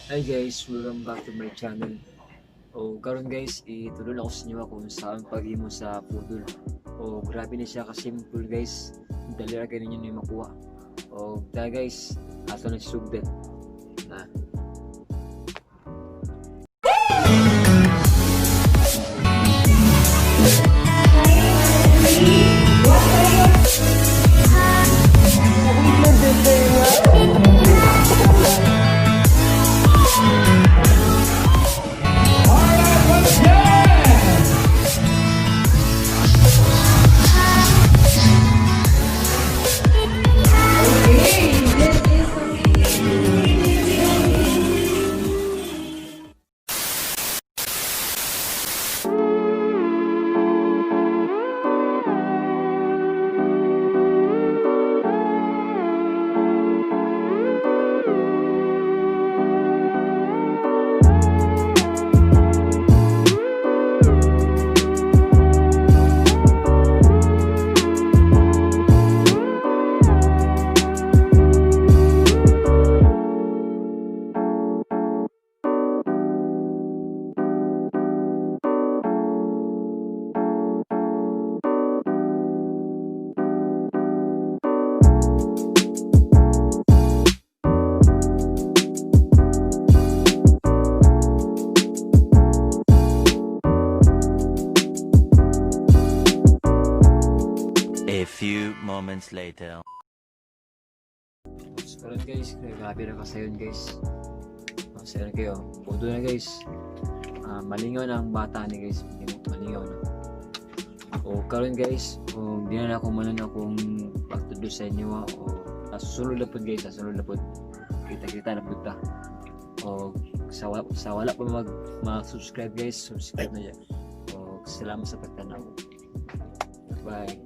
Hi guys, welcome back to my channel. Karon guys, itulon ako sa inyo kung saan pag-imo sa poodle. Grabe na siya ka-simple guys. Dali ra ninyo ni makuha. Dahil guys, ato na sugdan. Na. A few moments later. So karon guys, grabe na kasayon guys. Sayon kayo. Poodle na guys. Malingaw na ang bata ni guys. Malingaw na. Karon guys, di na ako manan akong pagtudo sa inyo susunod na po guys, susunod na po. Kita na po ta. Sa wala pa mag-subscribe guys, subscribe na dyan. Salamat sa pagtanaw. Bye.